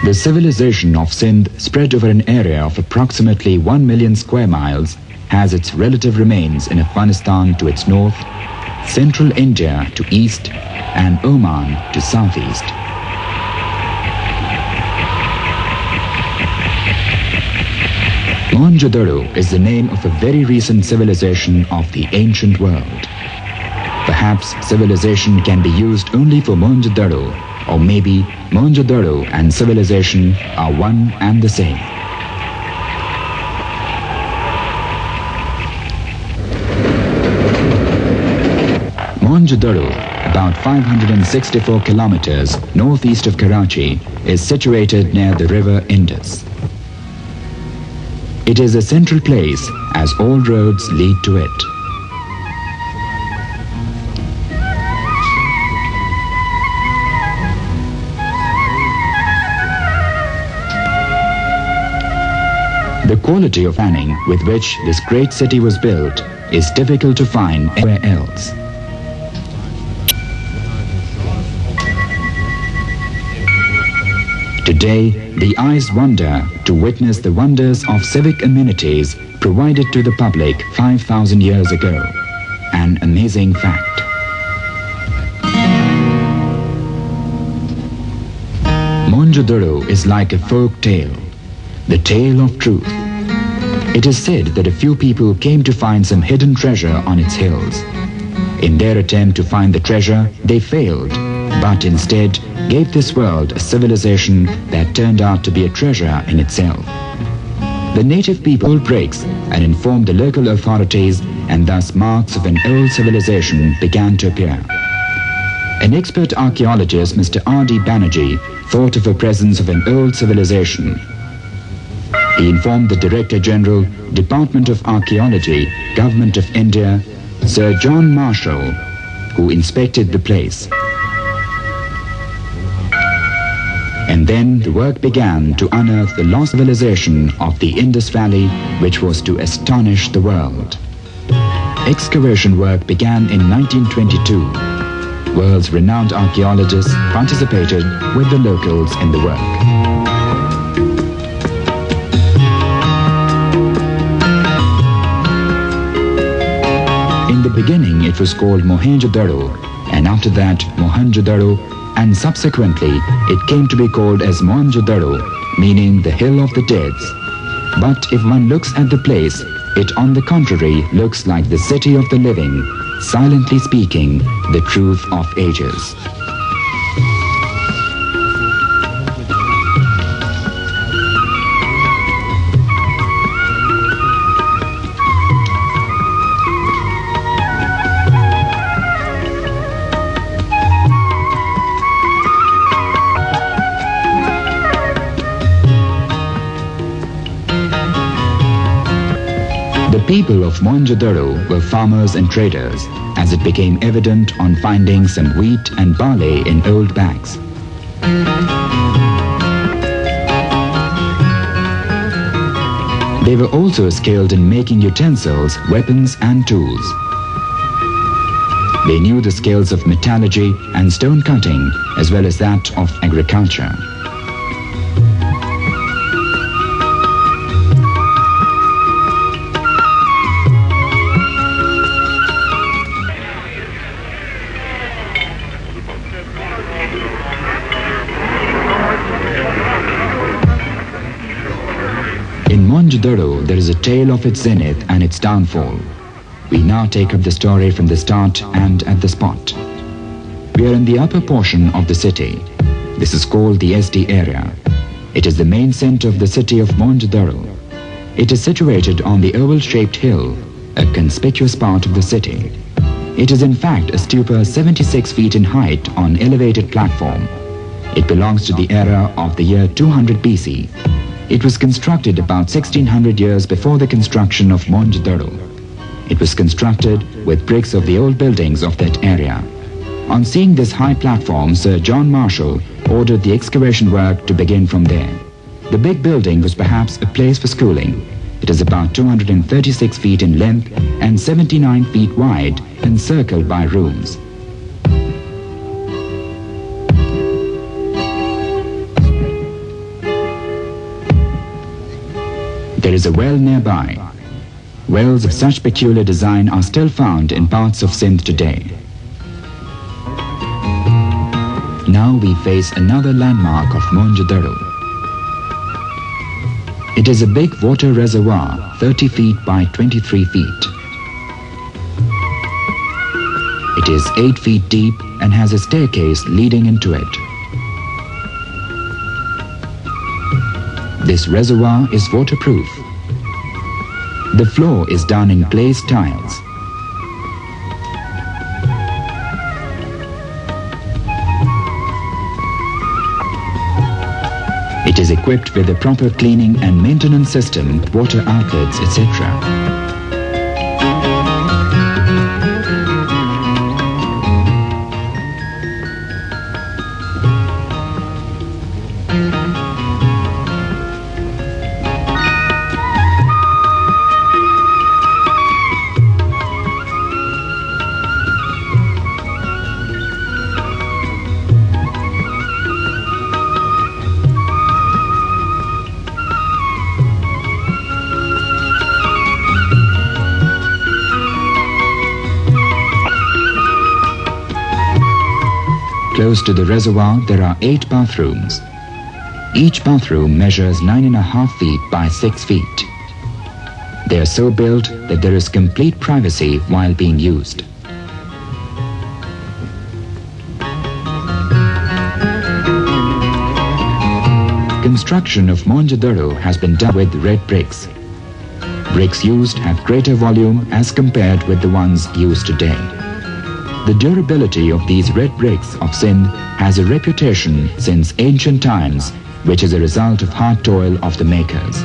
The civilization of Sindh, spread over an area of approximately 1 million square miles, has its relative remains in Afghanistan to its north, central India to east, and Oman to southeast. MoenjoDaro is the name of a very recent civilization of the ancient world. Perhaps civilization can be used only for MoenjoDaro, or maybe MoenjoDaro and civilization are one and the same. MoenjoDaro, about 564 kilometers northeast of Karachi, is situated near the river Indus. It is a central place as all roads lead to it. The quality of planning with which this great city was built is difficult to find anywhere else. Today, the eyes wander to witness the wonders of civic amenities provided to the public 5,000 years ago. An amazing fact. MoenjoDaro is like a folk tale, the tale of truth. It is said that a few people came to find some hidden treasure on its hills. In their attempt to find the treasure, they failed, but instead gave this world a civilization that turned out to be a treasure in itself. The native people breaks and informed the local authorities, and thus marks of an old civilization began to appear. An expert archaeologist, Mr. R.D. Banerjee, thought of a presence of an old civilization. He informed the Director General, Department of Archaeology, Government of India, Sir John Marshall, who inspected the place. And then the work began to unearth the lost civilization of the Indus Valley, which was to astonish the world. Excavation work began in 1922. World's renowned archaeologists participated with the locals in the work. In the beginning it was called MoenjoDaro, and after that Mohenjo-daro, and subsequently it came to be called as MoenjoDaro, meaning the Hill of the Dead. But if one looks at the place, it on the contrary looks like the city of the living, silently speaking the truth of ages. The people of MoenjoDaro were farmers and traders, as it became evident on finding some wheat and barley in old bags. They were also skilled in making utensils, weapons and tools. They knew the skills of metallurgy and stone cutting, as well as that of agriculture. In MoenjoDaro, there is a tale of its zenith and its downfall. We now take up the story from the start and at the spot. We are in the upper portion of the city. This is called the SD area. It is the main center of the city of MoenjoDaro. It is situated on the oval-shaped hill, a conspicuous part of the city. It is in fact a stupa 76 feet in height on elevated platform. It belongs to the era of the year 200 BC. It was constructed about 1600 years before the construction of MoenjoDaro. It was constructed with bricks of the old buildings of that area. On seeing this high platform, Sir John Marshall ordered the excavation work to begin from there. The big building was perhaps a place for schooling. It is about 236 feet in length and 79 feet wide, encircled by rooms. There is a well nearby. Wells of such peculiar design are still found in parts of Sindh today. Now we face another landmark of MoenjoDaro. It is a big water reservoir, 30 feet by 23 feet. It is 8 feet deep and has a staircase leading into it. This reservoir is waterproof. The floor is done in glazed tiles. It is equipped with a proper cleaning and maintenance system, water outlets, etc. Close to the reservoir, there are 8 bathrooms. Each bathroom measures 9.5 feet by 6 feet. They are so built that there is complete privacy while being used. Construction of MoenjoDaro has been done with red bricks. Bricks used have greater volume as compared with the ones used today. The durability of these red bricks of Sindh has a reputation since ancient times, which is a result of hard toil of the makers.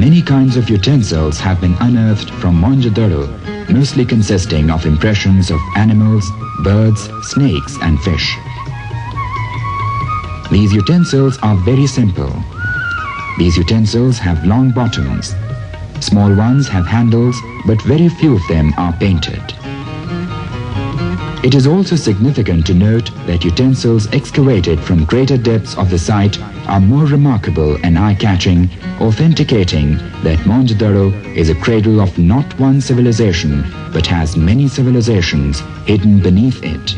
Many kinds of utensils have been unearthed from MoenjoDaro, mostly consisting of impressions of animals, birds, snakes and fish. These utensils are very simple. These utensils have long bottoms. Small ones have handles, but very few of them are painted. It is also significant to note that utensils excavated from greater depths of the site are more remarkable and eye-catching, authenticating that MoenjoDaro is a cradle of not one civilization, but has many civilizations hidden beneath it.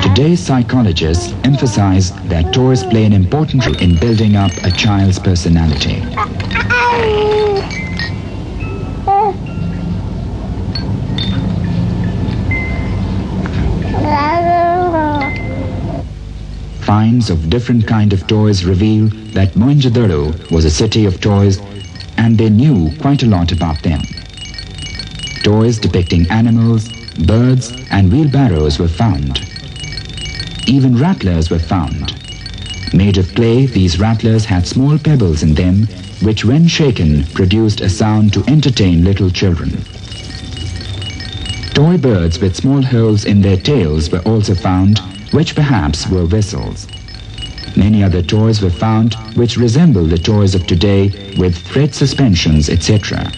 Today's psychologists emphasize that toys play an important role in building up a child's personality. Finds of different kinds of toys reveal that MoenjoDaro was a city of toys, and they knew quite a lot about them. Toys depicting animals, birds, and wheelbarrows were found. Even rattlers were found. Made of clay, these rattlers had small pebbles in them, which when shaken produced a sound to entertain little children. Toy birds with small holes in their tails were also found, which perhaps were whistles. Many other toys were found which resemble the toys of today with thread suspensions, etc.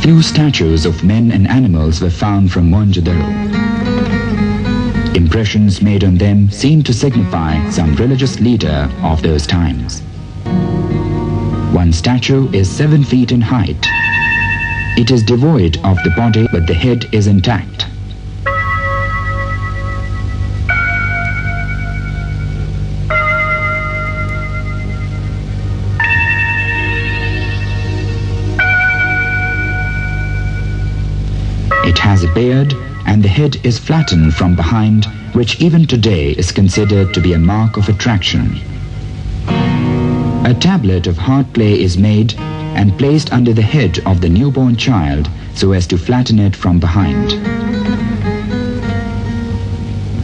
Few statues of men and animals were found from MoenjoDaro. Impressions made on them seem to signify some religious leader of those times. One statue is 7 feet in height. It is devoid of the body, but the head is intact. It has a beard and the head is flattened from behind, which even today is considered to be a mark of attraction. A tablet of hard clay is made and placed under the head of the newborn child so as to flatten it from behind.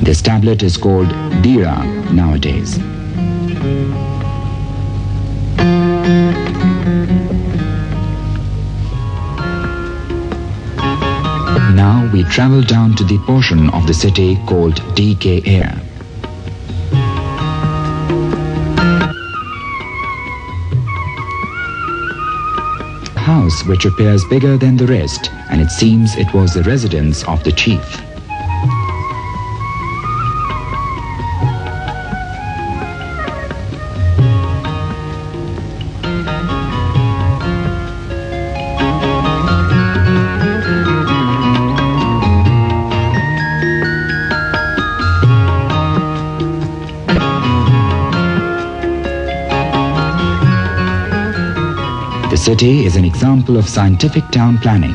This tablet is called dira nowadays. Now we travel down to the portion of the city called DKR. A house which appears bigger than the rest, and it seems it was the residence of the chief. The city is an example of scientific town planning.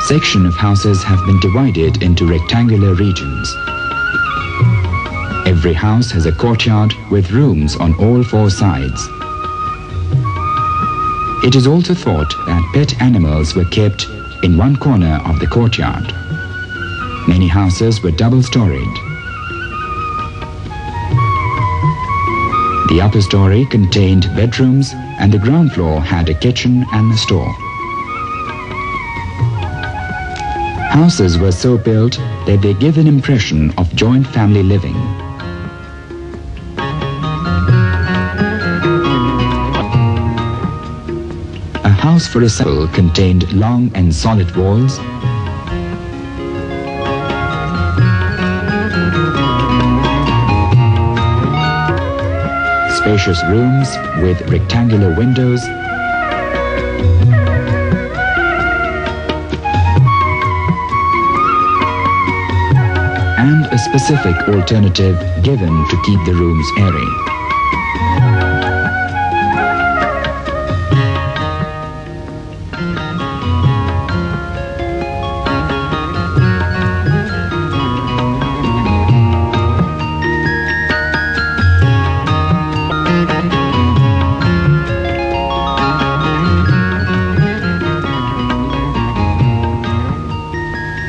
Sections of houses have been divided into rectangular regions. Every house has a courtyard with rooms on all four sides. It is also thought that pet animals were kept in one corner of the courtyard. Many houses were double-storied. The upper story contained bedrooms and the ground floor had a kitchen and a store. Houses were so built that they give an impression of joint family living. A house, for example, contained long and solid walls, spacious rooms with rectangular windows, and a specific alternative given to keep the rooms airy.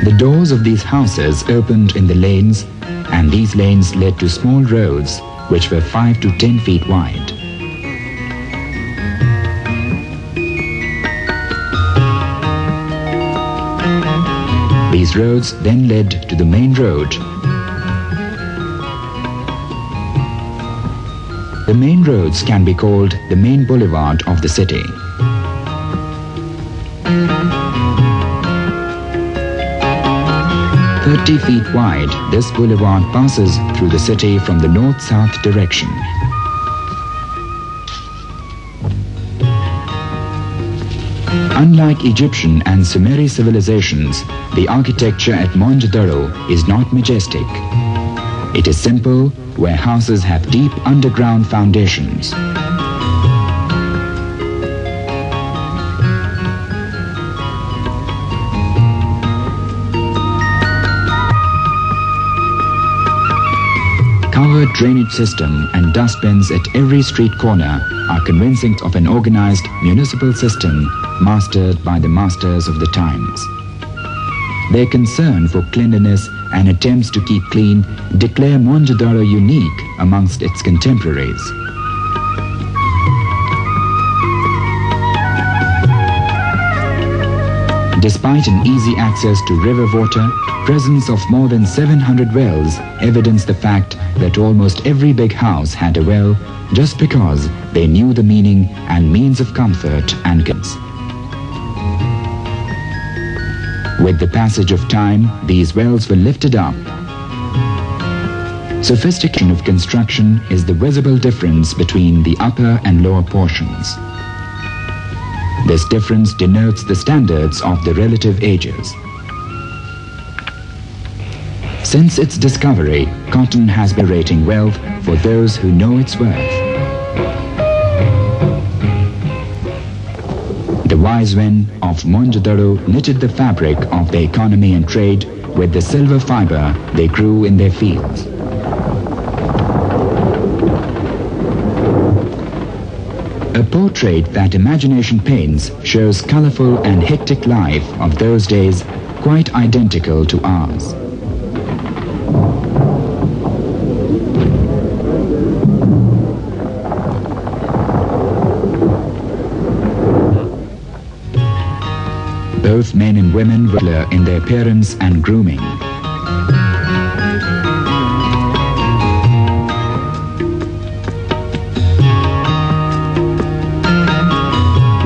The doors of these houses opened in the lanes, and these lanes led to small roads which were 5 to 10 feet wide. These roads then led to the main road. The main roads can be called the main boulevard of the city. "30 feet wide, this boulevard passes through the city from the north-south direction. Unlike Egyptian and Sumeri civilizations, the architecture at MoenjoDaro is not majestic. It is simple, where houses have deep underground foundations. Covered drainage system and dustbins at every street corner are convincing of an organized municipal system mastered by the masters of the times. Their concern for cleanliness and attempts to keep clean declare MoenjoDaro unique amongst its contemporaries. Despite an easy access to river water, presence of more than 700 wells evidence the fact that almost every big house had a well just because they knew the meaning and means of comfort and goods. With the passage of time, these wells were lifted up. Sophistication of construction is the visible difference between the upper and lower portions. This difference denotes the standards of the relative ages. Since its discovery, cotton has been generating wealth for those who know its worth. The wise men of MoenjoDaro knitted the fabric of the economy and trade with the silver fiber they grew in their fields. A portrait that imagination paints shows colorful and hectic life of those days, quite identical to ours. Both men and women were similar in their appearance and grooming.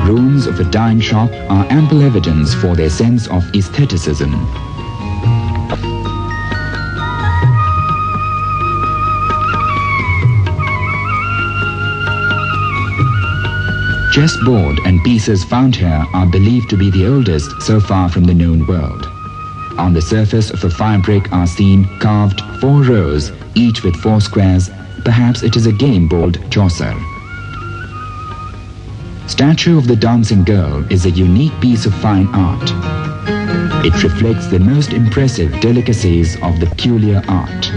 Ruins of a dyeing shop are ample evidence for their sense of aestheticism. Chessboard and pieces found here are believed to be the oldest so far from the known world. On the surface of a fire brick are seen carved 4 rows, each with 4 squares. Perhaps it is a game called chaucer. Statue of the Dancing Girl is a unique piece of fine art. It reflects the most impressive delicacies of the peculiar art.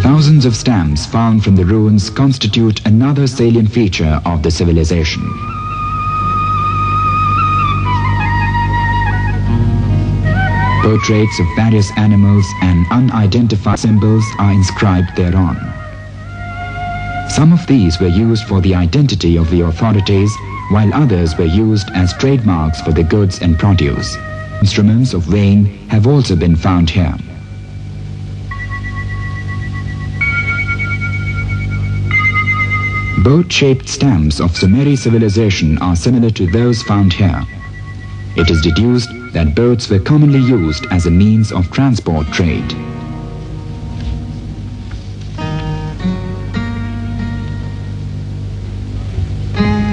Thousands of stamps found from the ruins constitute another salient feature of the civilization. Portraits of various animals and unidentified symbols are inscribed thereon. Some of these were used for the identity of the authorities, while others were used as trademarks for the goods and produce. Instruments of weighing have also been found here. Boat-shaped stamps of Sumeri civilization are similar to those found here. It is deduced that boats were commonly used as a means of transport trade.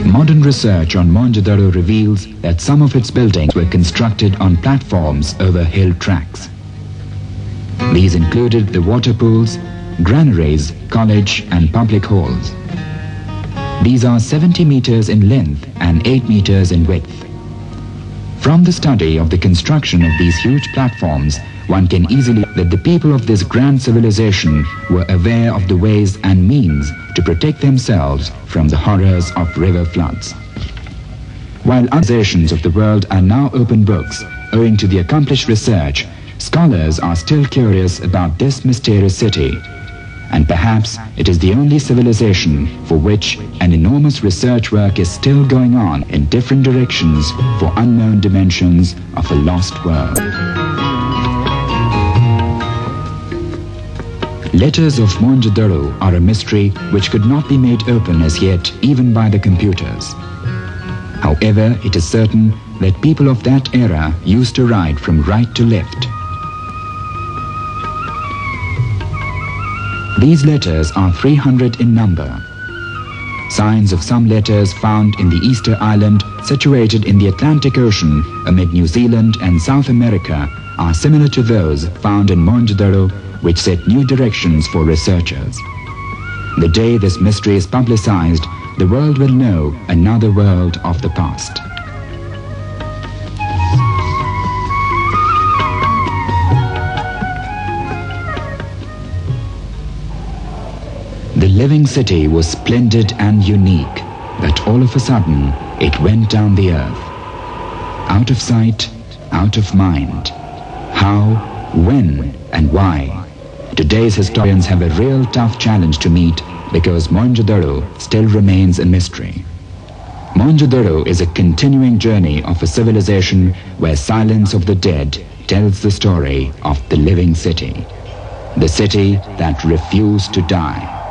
Modern research on MoenjoDaro reveals that some of its buildings were constructed on platforms over hill tracks. These included the water pools, granaries, college and public halls. These are 70 meters in length and 8 meters in width. From the study of the construction of these huge platforms, one can easily see that the people of this grand civilization were aware of the ways and means to protect themselves from the horrors of river floods. While other civilizations of the world are now open books, owing to the accomplished research, scholars are still curious about this mysterious city. And perhaps it is the only civilization for which an enormous research work is still going on in different directions for unknown dimensions of a lost world. Letters of MoenjoDaro are a mystery which could not be made open as yet even by the computers. However, it is certain that people of that era used to write from right to left. These letters are 300 in number. Signs of some letters found in the Easter Island, situated in the Atlantic Ocean amid New Zealand and South America, are similar to those found in MoenjoDaro, which set new directions for researchers. The day this mystery is publicized, the world will know another world of the past. The living city was splendid and unique, but all of a sudden it went down the earth. Out of sight, out of mind. How, when, and why? Today's historians have a real tough challenge to meet because MoenjoDaro still remains a mystery. MoenjoDaro is a continuing journey of a civilization where silence of the dead tells the story of the living city. The city that refused to die.